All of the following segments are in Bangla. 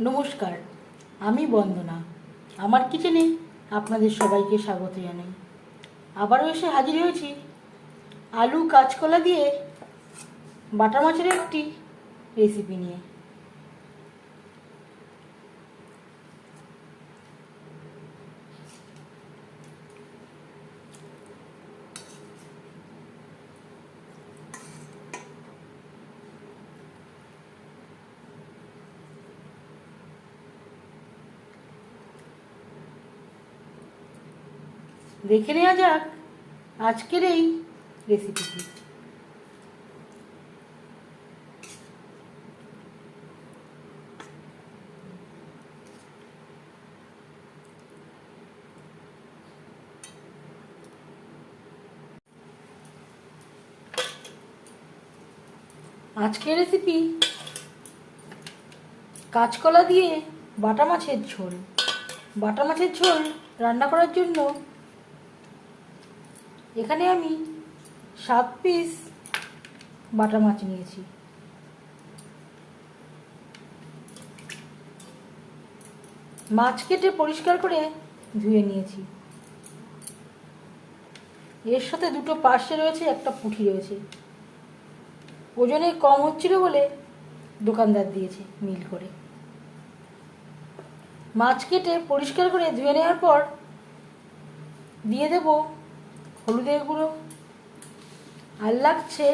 নমস্কার, আমি বন্দনা। আমার কিচেনে আপনাদের সবাইকে স্বাগত জানাই। আবারও এসে হাজির হয়েছি আলু কাঁচকলা দিয়ে বাটা মাছের একটি রেসিপি নিয়ে। দেখে নেওয়া যাক আজকের এই রেসিপিটি। আজকের রেসিপি কাঁচকলা দিয়ে বাটা মাছের ঝোল। বাটা মাছের ঝোল রান্না করার জন্য এখানে আমি 7 পিস বাটা মাছ নিয়েছি। মাছ কেটে পরিষ্কার করে ধুয়ে নিয়েছি। এর সাথে দুটো পার্শে রয়েছে, একটা পুঁটি রয়েছে। ওজনে কম হচ্ছিল বলে দোকানদার দিয়েছে মিল করে। মাছ কেটে পরিষ্কার করে ধুয়ে নেওয়ার পর দিয়ে দেব হলুদের গুঁড়ো, আর লাগছে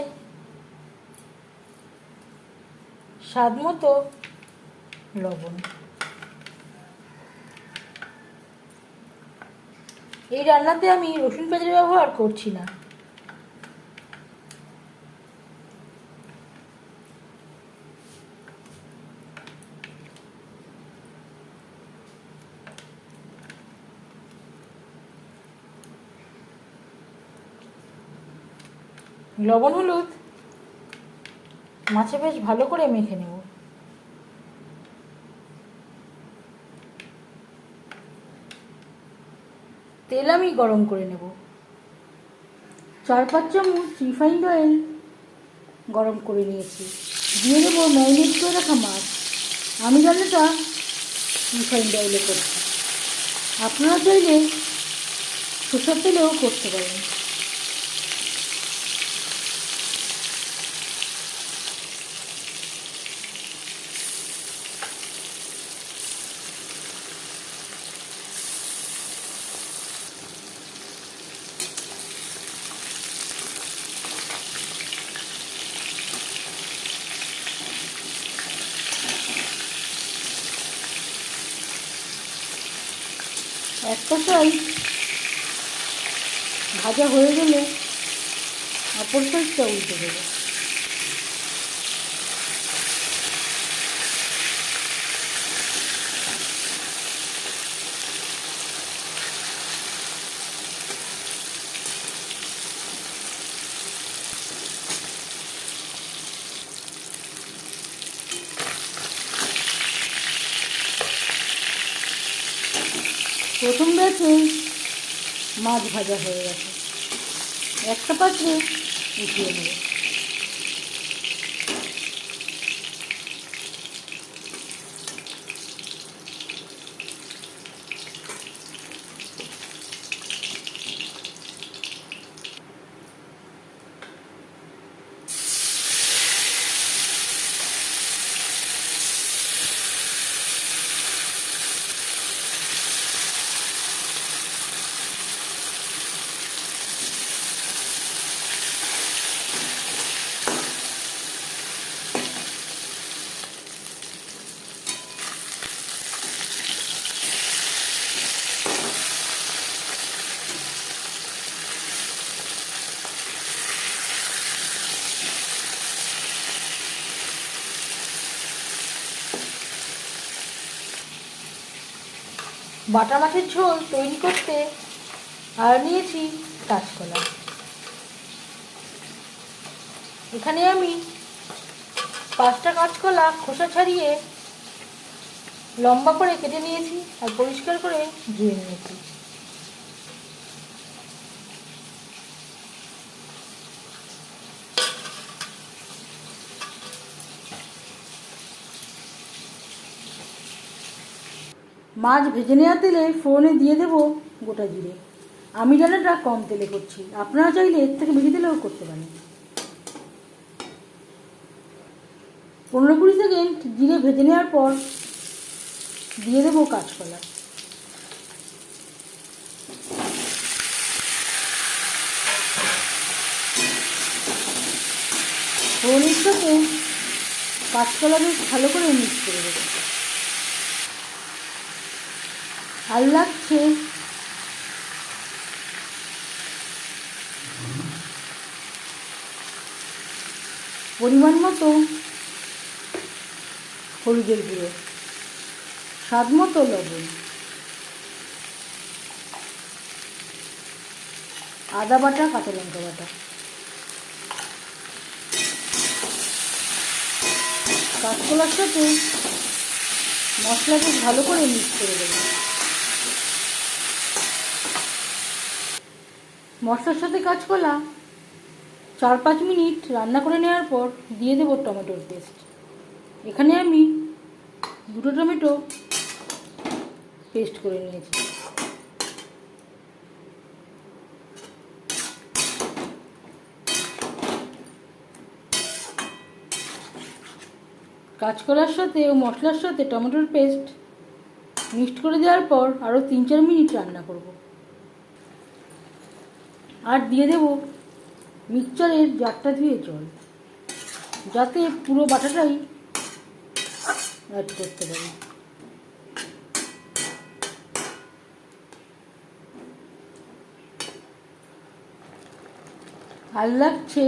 স্বাদ মতো লবণ। এই রান্নাতে আমি রসুন পেঁয়াজের ব্যবহার করছি না। লবণ হলুদ মাছে বেশ ভালো করে মেখে নেব। তেল আমি গরম করে নেব। 4-5 চামচ রিফাইন্ড অয়েল গরম করে নিয়েছি। দিয়ে দেবো ম্যারিনেট করে রাখা মাছ। আমি রান্নাটা রিফাইন্ড অয়েলে করছি, আপনারা চাইলে সরষের তেলেও করতে পারেন। একটা সাইড ভাজা হয়ে গেলে অপর সাইডটা উল্টে দেবো। প্রথম ব্যাচে মাছ ভাজা হয়ে গেছে, একটা পাত্রে উঠিয়ে নেব। বাটা মাছের ঝোল তৈরি করতে আর নিয়েছি কাঁচকলা। এখানে আমি 5টা কাঁচকলা খোসা ছাড়িয়ে লম্বা করে কেটে নিয়েছি আর পরিষ্কার করে ধুয়ে নিয়েছি। মাছ ভেজে নেওয়া তেলে ফোড়নে দিয়ে দেবো গোটা জিরে। আমি রান্নাটা কম তেলে করছি, আপনারা চাইলে এর থেকে বেশি তেলেও করতে পারেন। 15-20 সেকেন্ড জিরে ভেজে নেওয়ার পর দিয়ে দেবো কাঁচকলা। ফোড়নের সাথে কাঁচকলা বেশ ভালো করে মিক্স করে দেবো। আর লাগছে পরিমাণ মতো হলুদের গুঁড়ো, স্বাদ মতো লবণ, আদা বাটা, কাঁচা লঙ্কা বাটা। কাঁচকলার সাথে মশলাকে ভালো করে মিক্স করে দেবো। মশলার সাথে কাঁচকলা 4-5 মিনিট রান্না করে নেওয়ার পর দিয়ে দেবো টমেটোর পেস্ট। এখানে আমি 2টো টমেটো পেস্ট করে নিয়েছি। কাঁচকলার সাথে ও মশলার সাথে টমেটোর পেস্ট মিক্সড করে দেওয়ার পর আরও 3-4 মিনিট রান্না করব। আর দিয়ে দেব মিক্সচারের জারটা ধুয়ে জল, যাতে পুরো বাটাটাই অ্যাড করতে পারি। আর লাগছে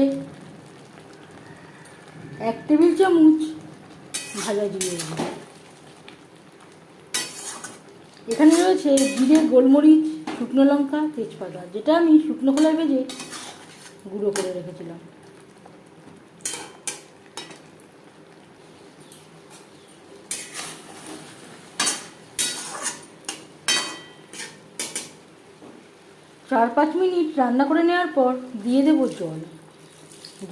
1 টেবিল চামচ ভাজা জিরে। এখানে রয়েছে জিরে, গোলমরিচ, শুকনো লঙ্কা, তেজপাতা, যেটা আমি শুকনো খোলায় ভেজে গুঁড়ো করে রেখেছিলাম। চার 5 মিনিট রান্না করে নেওয়ার পর দিয়ে দেব জল।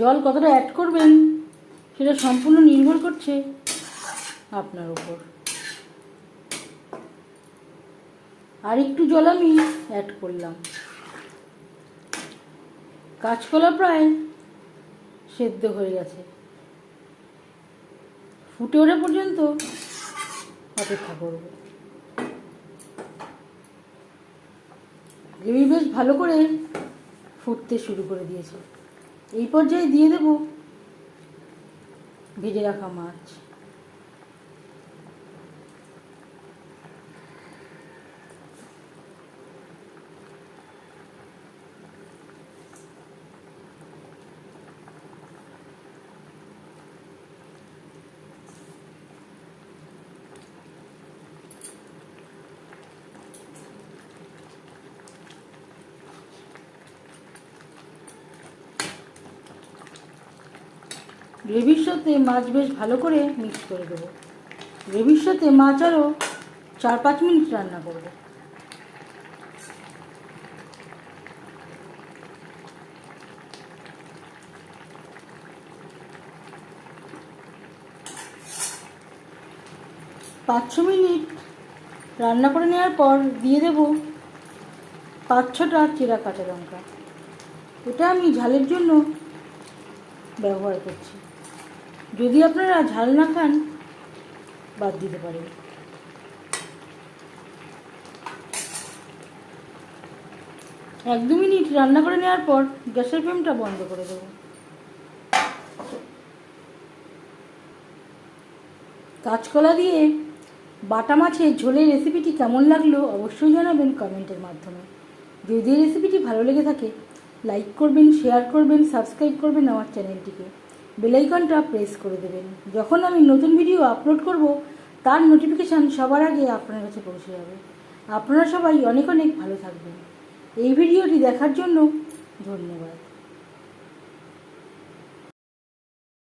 জল কতটা অ্যাড করবেন সেটা সম্পূর্ণ নির্ভর করছে আপনার উপর। আর একটু জল আমি অ্যাড করলাম। কাঁচকলা প্রায় সেদ্ধ হয়ে গেছে, ফুটে ওঠা পর্যন্ত অপেক্ষা করব। গ্রেভি বেশ ভালো করে ফুটতে শুরু করে দিয়েছে। এই পর্যায়ে দিয়ে দেব ভেজে রাখা মাছ। গ্রেভির সাথে মাছ বেশ ভালো করে মিক্স করে দেবো। গ্রেভির সাথে মাছ আরও 4-5 মিনিট রান্না করব। পাঁচ 6 মিনিট রান্না করে নেওয়ার পর দিয়ে দেব 5-6টা চেরা কাঁচা লঙ্কা। এটা আমি ঝালের জন্য ব্যবহার করছি, যদি আপনারা ঝাল না খান বাদ দিতে পারেন। 1-2 মিনিট রান্না করে নেওয়ার পর গ্যাসের ফ্লেমটা বন্ধ করে দেব। কাঁচকলা দিয়ে বাটা মাছের ঝোলের রেসিপিটি কেমন লাগলো অবশ্যই জানাবেন কমেন্টের মাধ্যমে। যদি এই রেসিপিটি ভালো লেগে থাকে লাইক করবেন, শেয়ার করবেন, সাবস্ক্রাইব করবেন আমার চ্যানেলটিকে, বেল আইকনটা প্রেস করে দেবেন। যখন আমি নতুন ভিডিও আপলোড করব তার নোটিফিকেশান সবার আগে আপনার কাছে পৌঁছে যাবে। আপনারা সবাই অনেক অনেক ভালো থাকবেন। এই ভিডিওটি দেখার জন্য ধন্যবাদ।